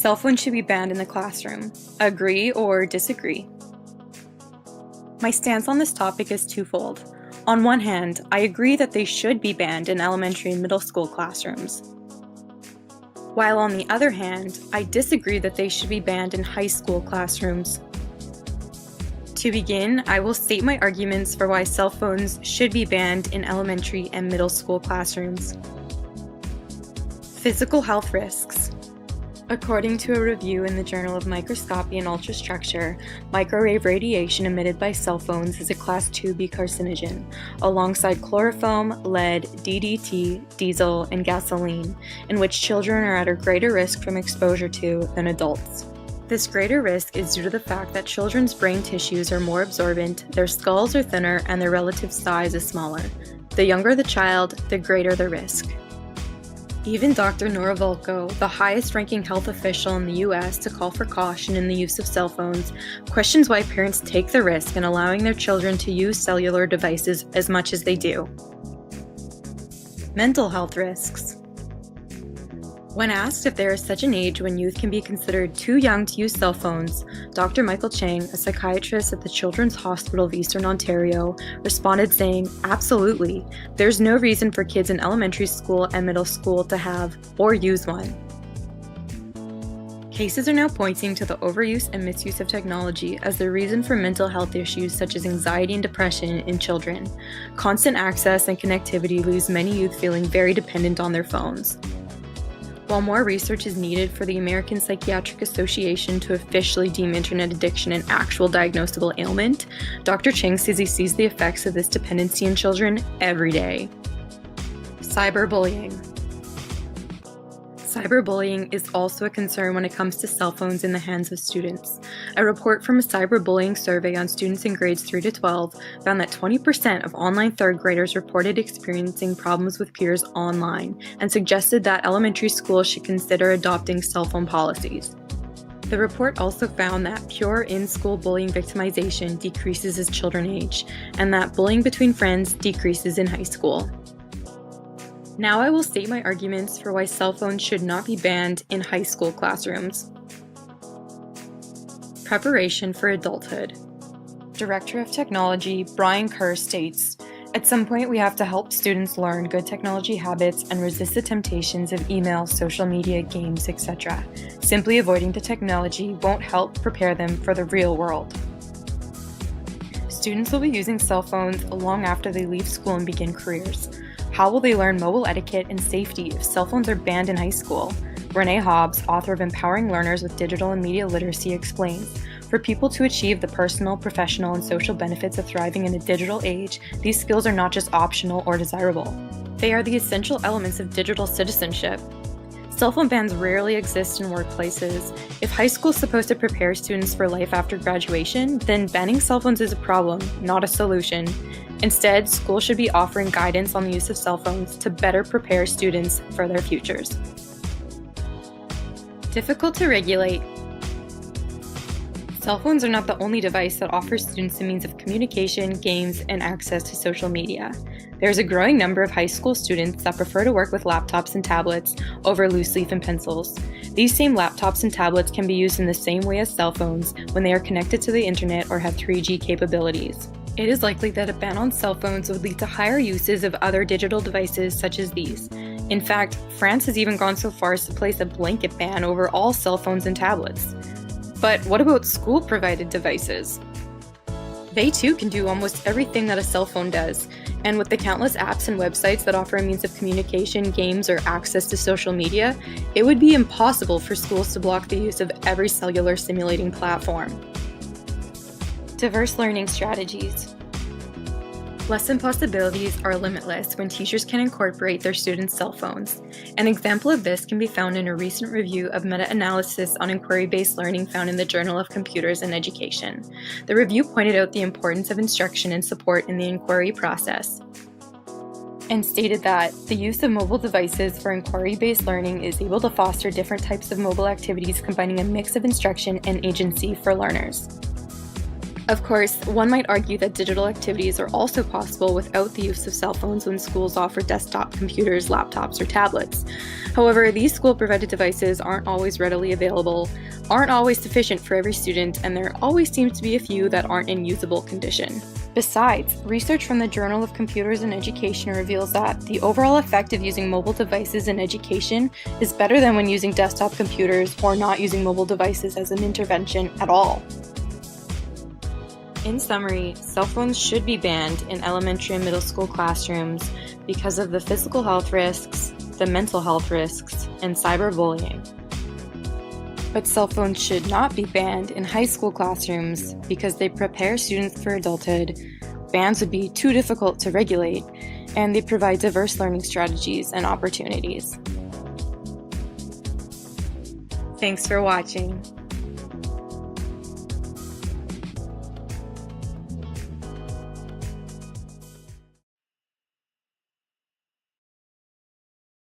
Cell phones should be banned in the classroom. Agree or disagree? My stance on this topic is twofold. On one hand, I agree that they should be banned in elementary and middle school classrooms. While on the other hand, I disagree that they should be banned in high school classrooms. To begin, I will state my arguments for why cell phones should be banned in elementary and middle school classrooms. Physical health risks. According to a review in the Journal of Microscopy and Ultrastructure, microwave radiation emitted by cell phones is a Class 2B carcinogen, alongside chloroform, lead, DDT, diesel, and gasoline, in which children are at a greater risk from exposure to than adults. This greater risk is due to the fact that children's brain tissues are more absorbent, their skulls are thinner, and their relative size is smaller. The younger the child, the greater the risk. Even Dr. Nora Volkow, the highest-ranking health official in the U.S. to call for caution in the use of cell phones, questions why parents take the risk in allowing their children to use cellular devices as much as they do. Mental health risks. When asked if there is such an age when youth can be considered too young to use cell phones, Dr. Michael Chang, a psychiatrist at the Children's Hospital of Eastern Ontario, responded saying, "Absolutely. There's no reason for kids in elementary school and middle school to have or use one." Cases are now pointing to the overuse and misuse of technology as the reason for mental health issues such as anxiety and depression in children. Constant access and connectivity leaves many youth feeling very dependent on their phones. While more research is needed for the American Psychiatric Association to officially deem internet addiction an actual diagnosable ailment, Dr. Chang says he sees the effects of this dependency in children every day. Cyberbullying. Cyberbullying is also a concern when it comes to cell phones in the hands of students. A report from a cyberbullying survey on students in grades 3 to 12 found that 20% of online third graders reported experiencing problems with peers online and suggested that elementary schools should consider adopting cell phone policies. The report also found that pure in-school bullying victimization decreases as children age, and that bullying between friends decreases in high school. Now I will state my arguments for why cell phones should not be banned in high school classrooms. Preparation for adulthood. Director of Technology Brian Kerr states, "At some point we have to help students learn good technology habits and resist the temptations of email, social media, games, etc. Simply avoiding the technology won't help prepare them for the real world." Students will be using cell phones long after they leave school and begin careers. How will they learn mobile etiquette and safety if cell phones are banned in high school? Renee Hobbs, author of Empowering Learners with Digital and Media Literacy, explains, "For people to achieve the personal, professional, and social benefits of thriving in a digital age, these skills are not just optional or desirable. They are the essential elements of digital citizenship." Cell phone bans rarely exist in workplaces. If high school is supposed to prepare students for life after graduation, then banning cell phones is a problem, not a solution. Instead, schools should be offering guidance on the use of cell phones to better prepare students for their futures. Difficult to regulate. Cell phones are not the only device that offers students a means of communication, games, and access to social media. There is a growing number of high school students that prefer to work with laptops and tablets over loose leaf and pencils. These same laptops and tablets can be used in the same way as cell phones when they are connected to the internet or have 3G capabilities. It is likely that a ban on cell phones would lead to higher uses of other digital devices such as these. In fact, France has even gone so far as to place a blanket ban over all cell phones and tablets. But what about school-provided devices? They too can do almost everything that a cell phone does, and with the countless apps and websites that offer a means of communication, games, or access to social media, it would be impossible for schools to block the use of every cellular simulating platform. Diverse learning strategies. Lesson possibilities are limitless when teachers can incorporate their students' cell phones. An example of this can be found in a recent review of meta-analysis on inquiry-based learning found in the Journal of Computers and Education. The review pointed out the importance of instruction and support in the inquiry process, and stated that the use of mobile devices for inquiry-based learning is able to foster different types of mobile activities combining a mix of instruction and agency for learners. Of course, one might argue that digital activities are also possible without the use of cell phones when schools offer desktop computers, laptops, or tablets. However, these school-provided devices aren't always readily available, aren't always sufficient for every student, and there always seems to be a few that aren't in usable condition. Besides, research from the Journal of Computers and Education reveals that the overall effect of using mobile devices in education is better than when using desktop computers or not using mobile devices as an intervention at all. In summary, cell phones should be banned in elementary and middle school classrooms because of the physical health risks, the mental health risks, and cyberbullying. But cell phones should not be banned in high school classrooms because they prepare students for adulthood, bans would be too difficult to regulate, and they provide diverse learning strategies and opportunities. Thanks for watching.